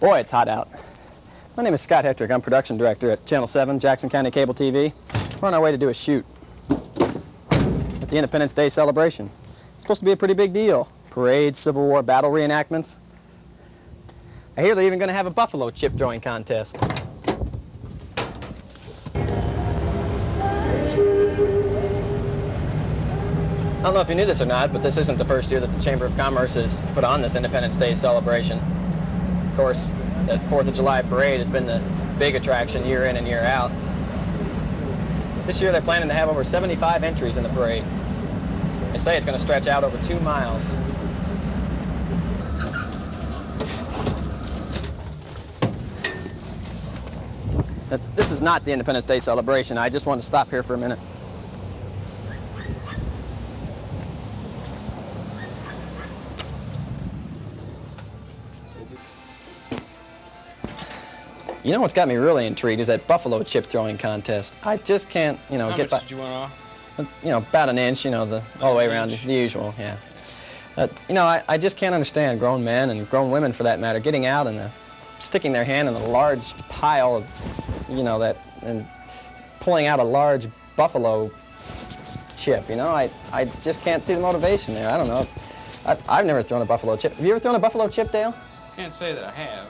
Boy, it's hot out. My name is Scott Hettrick. I'm production director at Channel 7, Jackson County Cable TV. We're on our way to do a shoot at the Independence Day celebration. It's supposed to be a pretty big deal. Parades, Civil War battle reenactments. I hear they're even going to have a buffalo chip throwing contest. I don't know if you knew this or not, but this isn't the first year that the Chamber of Commerce has put on this Independence Day celebration. Of course, the 4th of July parade has been the big attraction year in and year out. This year they're planning to have over 75 entries in the parade. They say it's going to stretch out over 2 miles. Now, this is not the Independence Day celebration. I just want to stop here for a minute. You know what's got me really intrigued is that buffalo chip throwing contest. I just can't, get by. How much did you want off? About an inch, all the way around, the usual, yeah. I just can't understand grown men and grown women, for that matter, getting out and sticking their hand in a large pile of, and pulling out a large buffalo chip, I just can't see the motivation there. I don't know. I've never thrown a buffalo chip. Have you ever thrown a buffalo chip, Dale? Can't say that I have.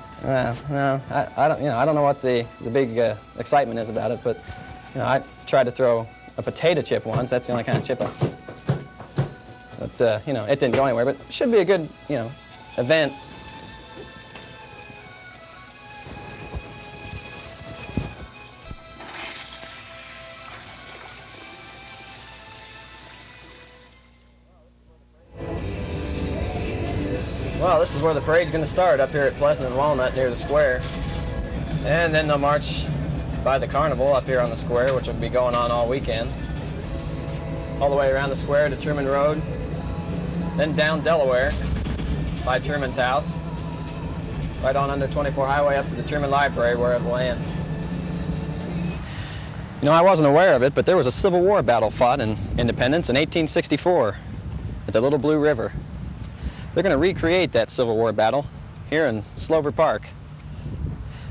No, I don't know what the big excitement is about it, but I tried to throw a potato chip once. That's the only kind of chip but it didn't go anywhere. But it should be a good event. Well, this is where the parade's going to start, up here at Pleasant and Walnut near the square. And then they'll march by the carnival up here on the square, which will be going on all weekend. All the way around the square to Truman Road. Then down Delaware by Truman's house. Right on under 24 Highway up to the Truman Library where it will end. I wasn't aware of it, but there was a Civil War battle fought in Independence in 1864 at the Little Blue River. They're going to recreate that Civil War battle here in Slover Park.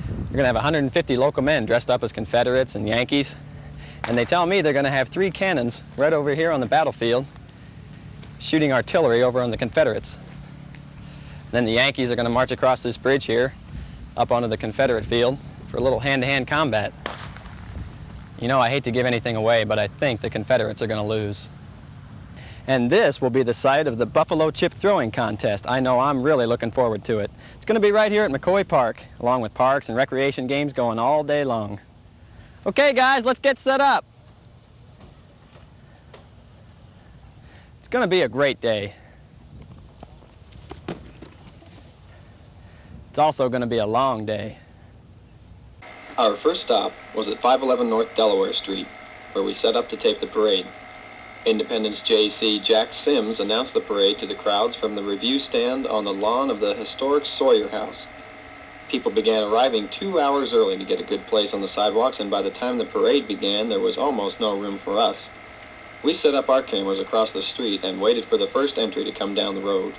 They're going to have 150 local men dressed up as Confederates and Yankees. And they tell me they're going to have 3 cannons right over here on the battlefield shooting artillery over on the Confederates. Then the Yankees are going to march across this bridge here up onto the Confederate field for a little hand-to-hand combat. I hate to give anything away, but I think the Confederates are going to lose. And this will be the site of the buffalo chip throwing contest. I know I'm really looking forward to it. It's going to be right here at McCoy Park, along with parks and recreation games going all day long. Okay, guys, let's get set up. It's going to be a great day. It's also going to be a long day. Our first stop was at 511 North Delaware Street, where we set up to tape the parade. Independence JC Jack Sims announced the parade to the crowds from the review stand on the lawn of the historic Sawyer House. People began arriving 2 hours early to get a good place on the sidewalks, and by the time the parade began, there was almost no room for us. We set up our cameras across the street and waited for the first entry to come down the road.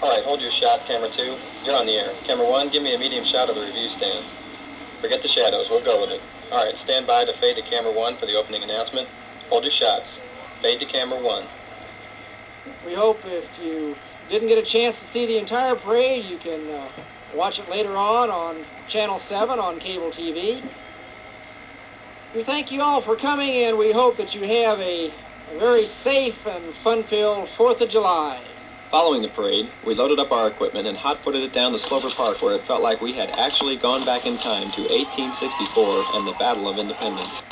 All right, hold your shot, camera 2. You're on the air. Camera 1, give me a medium shot of the review stand. Forget the shadows, we'll go with it. All right, stand by to fade to camera 1 for the opening announcement. Hold your shots. Fade to camera 1. We hope if you didn't get a chance to see the entire parade, you can watch it later on Channel 7 on cable TV. We thank you all for coming, and we hope that you have a very safe and fun-filled 4th of July. Following the parade, we loaded up our equipment and hot-footed it down to Slover Park, where it felt like we had actually gone back in time to 1864 and the Battle of Independence.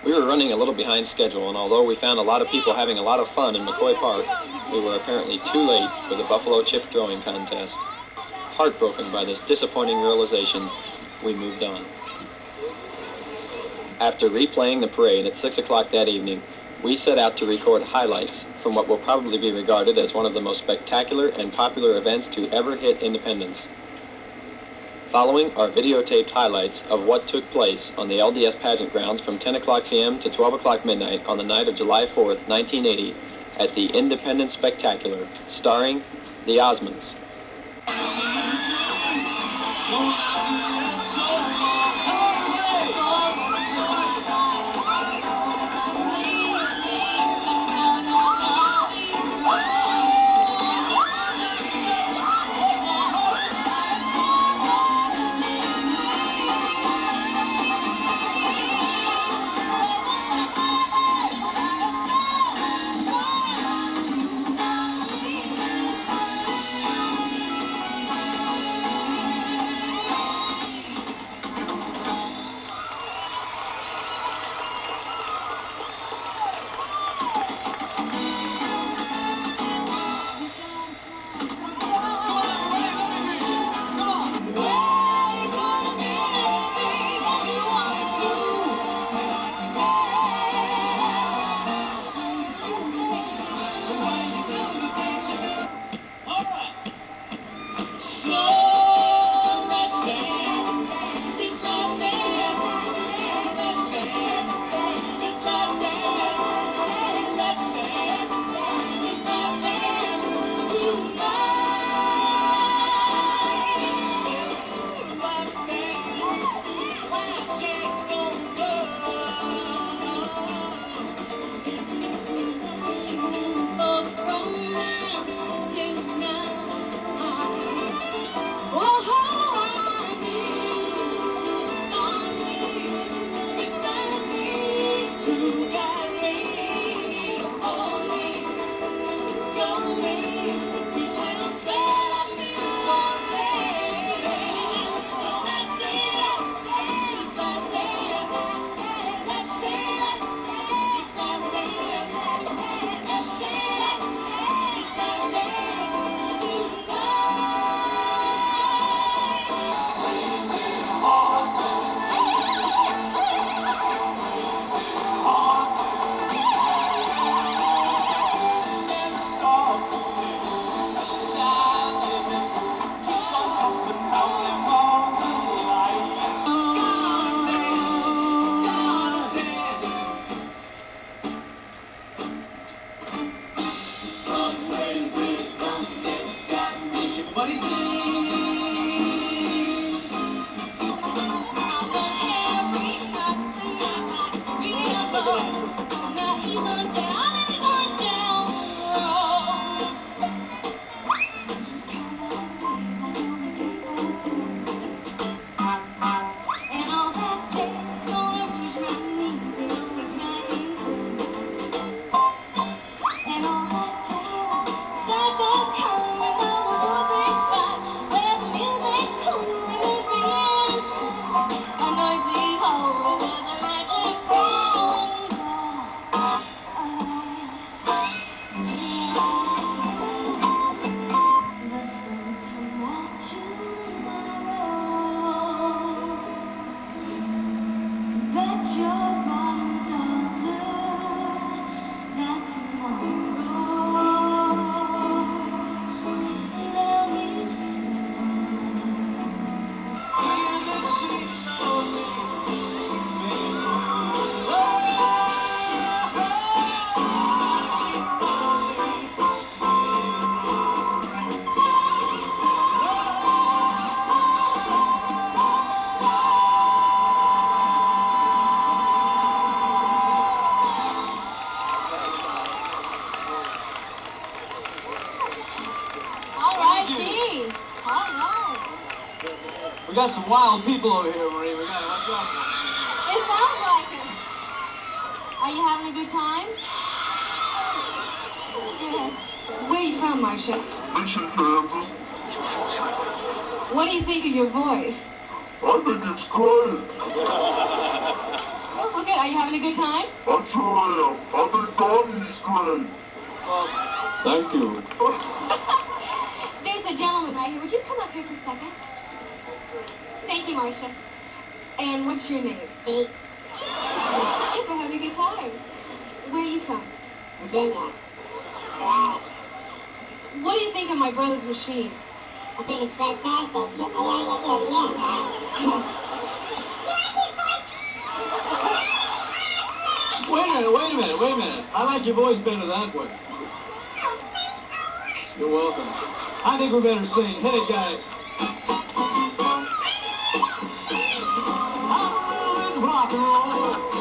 We were running a little behind schedule, and although we found a lot of people having a lot of fun in McCoy Park, we were apparently too late for the buffalo chip throwing contest. Heartbroken by this disappointing realization, we moved on. After replaying the parade at 6 o'clock that evening, we set out to record highlights from what will probably be regarded as one of the most spectacular and popular events to ever hit Independence. Following are videotaped highlights of what took place on the LDS pageant grounds from 10 o'clock p.m. to 12 o'clock midnight on the night of July 4th, 1980, at the Independence Spectacular, starring the Osmonds. We got some wild people over here, Marie. We gotta watch out. It sounds like it. Are you having a good time? Good. Where are you from, Marcia? Mission, Kansas. What do you think of your voice? I think it's great. Oh, good. Are you having a good time? I sure am. I think Donny's great. Thank you. There's a gentleman right here. Would you come up here for a second? Thank you, Marcia. And what's your name? Hey. We're having a good time. Where are you from? Virginia. What do you think of my brother's machine? I think it's fantastic. Wait a minute. I like your voice better that way. You're welcome. I think we better sing. Hit it, guys. I'm in rock and roll.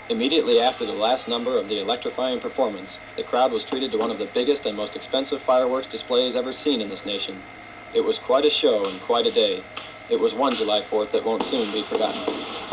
Immediately after the last number of the electrifying performance, the crowd was treated to one of the biggest and most expensive fireworks displays ever seen in this nation. It was quite a show and quite a day. It was one July 4th that won't soon be forgotten.